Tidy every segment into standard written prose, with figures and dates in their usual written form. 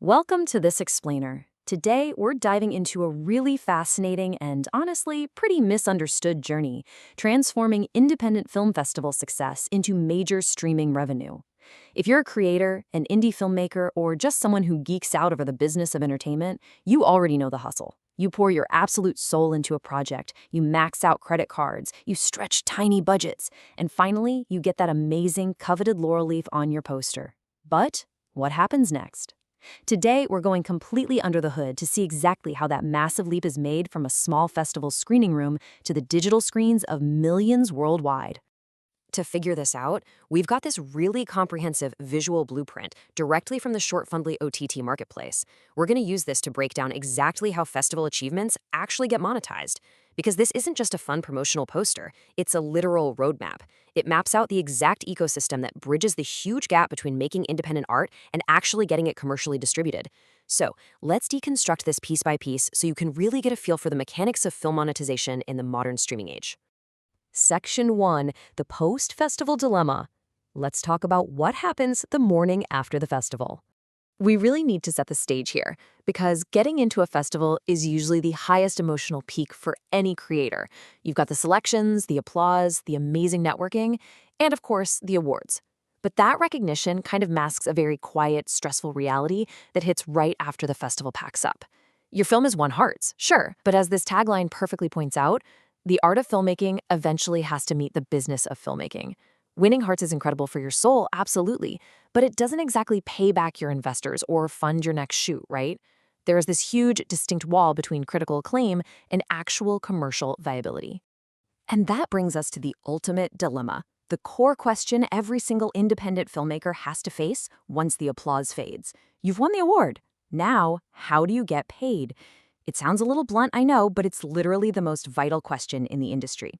Welcome to This Explainer. Today, we're diving into a really fascinating and honestly pretty misunderstood journey, transforming independent film festival success into major streaming revenue. If you're a creator, an indie filmmaker, or just someone who geeks out over the business of entertainment, you already know the hustle. You pour your absolute soul into a project, you max out credit cards, you stretch tiny budgets, and finally, you get that amazing, coveted laurel leaf on your poster. But what happens next? Today, we're going completely under the hood to see exactly how that massive leap is made from a small festival screening room to the digital screens of millions worldwide. To figure this out, we've got this really comprehensive visual blueprint directly from the Shortfundly OTT marketplace. We're going to use this to break down exactly how festival achievements actually get monetized. Because this isn't just a fun promotional poster, it's a literal roadmap. It maps out the exact ecosystem that bridges the huge gap between making independent art and actually getting it commercially distributed. So, let's deconstruct this piece by piece so you can really get a feel for the mechanics of film monetization in the modern streaming age. Section 1, the post-festival dilemma. Let's talk about what happens the morning after the festival. We really need to set the stage here, because getting into a festival is usually the highest emotional peak for any creator. You've got the selections, the applause, the amazing networking, and of course, the awards. But that recognition kind of masks a very quiet, stressful reality that hits right after the festival packs up. Your film has won hearts, sure, but as this tagline perfectly points out, the art of filmmaking eventually has to meet the business of filmmaking. Winning hearts is incredible for your soul, absolutely, but it doesn't exactly pay back your investors or fund your next shoot, right? There is this huge, distinct wall between critical acclaim and actual commercial viability. And that brings us to the ultimate dilemma, the core question every single independent filmmaker has to face once the applause fades. You've won the award. Now, how do you get paid? It sounds a little blunt, I know, but it's literally the most vital question in the industry.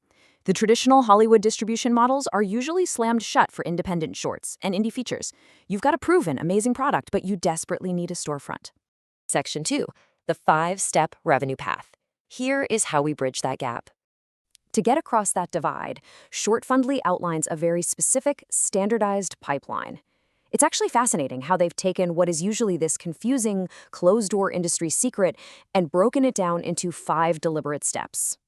The traditional Hollywood distribution models are usually slammed shut for independent shorts and indie features. You've got a proven, amazing product, but you desperately need a storefront. Section 2, the 5-step revenue path. Here is how we bridge that gap. To get across that divide, Shortfundly outlines a very specific, standardized pipeline. It's actually fascinating how they've taken what is usually this confusing, closed-door industry secret and broken it down into 5 deliberate steps.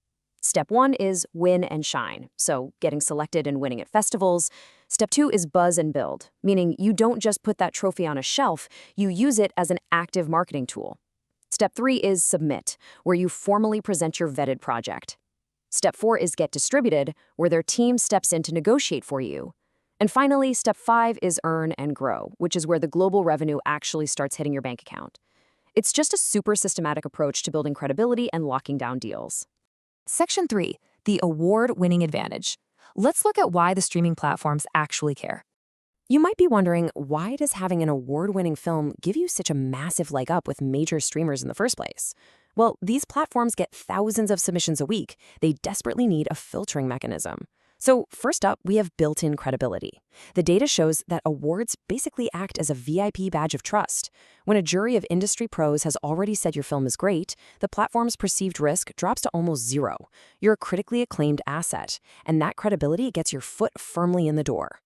Step 1 is win and shine, so getting selected and winning at festivals. Step 2 is buzz and build, meaning you don't just put that trophy on a shelf, you use it as an active marketing tool. Step 3 is submit, where you formally present your vetted project. Step 4 is get distributed, where their team steps in to negotiate for you. And finally, step 5 is earn and grow, which is where the global revenue actually starts hitting your bank account. It's just a super systematic approach to building credibility and locking down deals. Section 3, the award-winning advantage. Let's look at why the streaming platforms actually care. You might be wondering, why does having an award-winning film give you such a massive leg up with major streamers in the first place? Well, these platforms get thousands of submissions a week. They desperately need a filtering mechanism. So first up, we have built-in credibility. The data shows that awards basically act as a VIP badge of trust. When a jury of industry pros has already said your film is great, the platform's perceived risk drops to almost zero. You're a critically acclaimed asset, and that credibility gets your foot firmly in the door.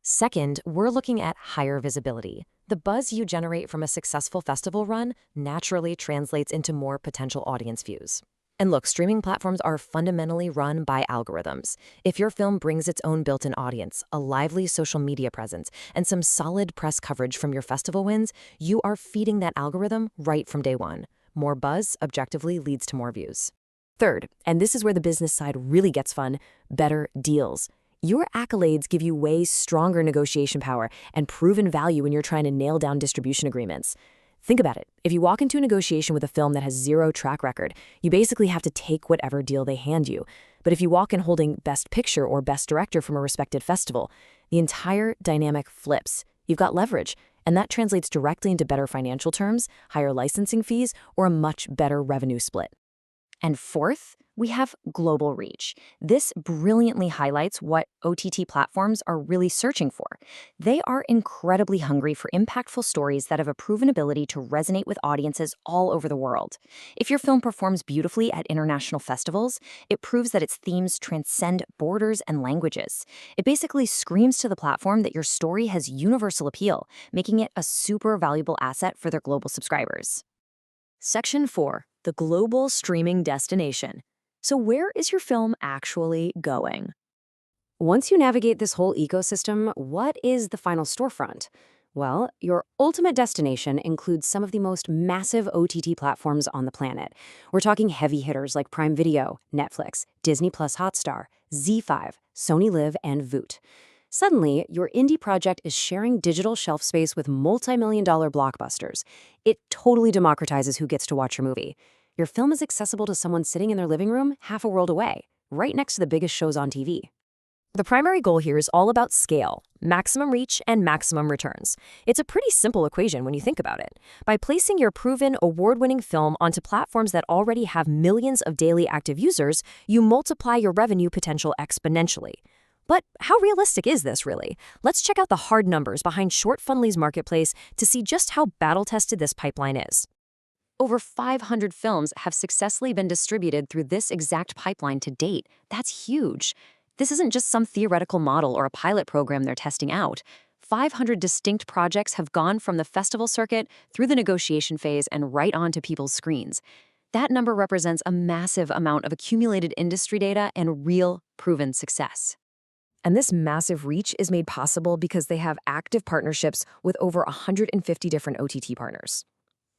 Second, we're looking at higher visibility. The buzz you generate from a successful festival run naturally translates into more potential audience views. And look, streaming platforms are fundamentally run by algorithms. If your film brings its own built-in audience, a lively social media presence, and some solid press coverage from your festival wins, you are feeding that algorithm right from day one. More buzz objectively leads to more views. Third, and this is where the business side really gets fun, better deals. Your accolades give you way stronger negotiation power and proven value when you're trying to nail down distribution agreements. Think about it. If you walk into a negotiation with a film that has zero track record, you basically have to take whatever deal they hand you. But if you walk in holding Best Picture or Best Director from a respected festival, the entire dynamic flips. You've got leverage, and that translates directly into better financial terms, higher licensing fees, or a much better revenue split. And fourth, We have global reach. This brilliantly highlights what OTT platforms are really searching for. They are incredibly hungry for impactful stories that have a proven ability to resonate with audiences all over the world. If your film performs beautifully at international festivals, it proves that its themes transcend borders and languages. It basically screams to the platform that your story has universal appeal, making it a super valuable asset for their global subscribers. Section 4. The Global Streaming Destination. So where is your film actually going? Once you navigate this whole ecosystem, what is the final storefront? Well, your ultimate destination includes some of the most massive OTT platforms on the planet. We're talking heavy hitters like Prime Video, Netflix, Disney Plus Hotstar, Z5, Sony Live, and Voot. Suddenly, your indie project is sharing digital shelf space with multi-million-dollar blockbusters. It totally democratizes who gets to watch your movie. Your film is accessible to someone sitting in their living room half a world away, right next to the biggest shows on TV. The primary goal here is all about scale, maximum reach, and maximum returns. It's a pretty simple equation when you think about it. By placing your proven, award-winning film onto platforms that already have millions of daily active users, you multiply your revenue potential exponentially. But how realistic is this, really? Let's check out the hard numbers behind Shortfundly's marketplace to see just how battle-tested this pipeline is. Over 500 films have successfully been distributed through this exact pipeline to date. That's huge. This isn't just some theoretical model or a pilot program they're testing out. 500 distinct projects have gone from the festival circuit through the negotiation phase and right onto people's screens. That number represents a massive amount of accumulated industry data and real, proven success. And this massive reach is made possible because they have active partnerships with over 150 different OTT partners.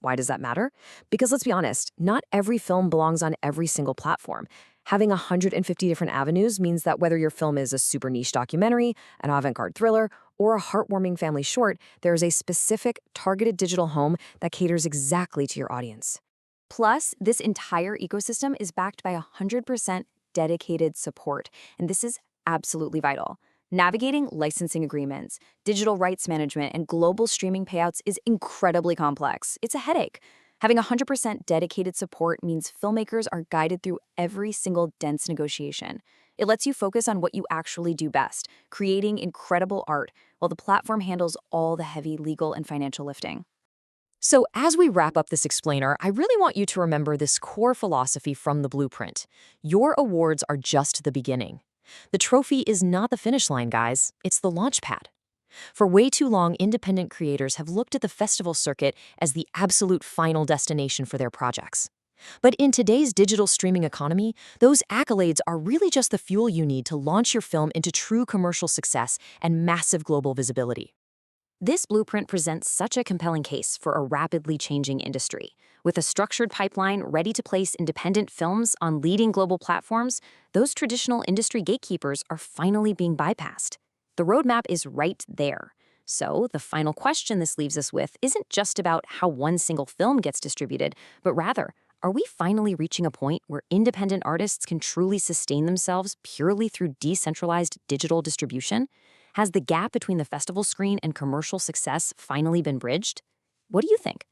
Why does that matter? Because let's be honest, not every film belongs on every single platform. Having 150 different avenues means that whether your film is a super niche documentary, an avant-garde thriller, or a heartwarming family short, there is a specific targeted digital home that caters exactly to your audience. Plus, this entire ecosystem is backed by 100% dedicated support, and this is absolutely vital. Navigating licensing agreements, digital rights management, and global streaming payouts is incredibly complex. It's a headache. Having 100% dedicated support means filmmakers are guided through every single dense negotiation. It lets you focus on what you actually do best, creating incredible art, while the platform handles all the heavy legal and financial lifting. So as we wrap up this explainer, I really want you to remember this core philosophy from the blueprint. Your awards are just the beginning. The trophy is not the finish line, guys. It's the launch pad. For way too long, independent creators have looked at the festival circuit as the absolute final destination for their projects. But in today's digital streaming economy, those accolades are really just the fuel you need to launch your film into true commercial success and massive global visibility. This blueprint presents such a compelling case for a rapidly changing industry. With a structured pipeline ready to place independent films on leading global platforms, those traditional industry gatekeepers are finally being bypassed. The roadmap is right there. So, the final question this leaves us with isn't just about how one single film gets distributed, but rather, are we finally reaching a point where independent artists can truly sustain themselves purely through decentralized digital distribution? Has the gap between the festival screen and commercial success finally been bridged? What do you think?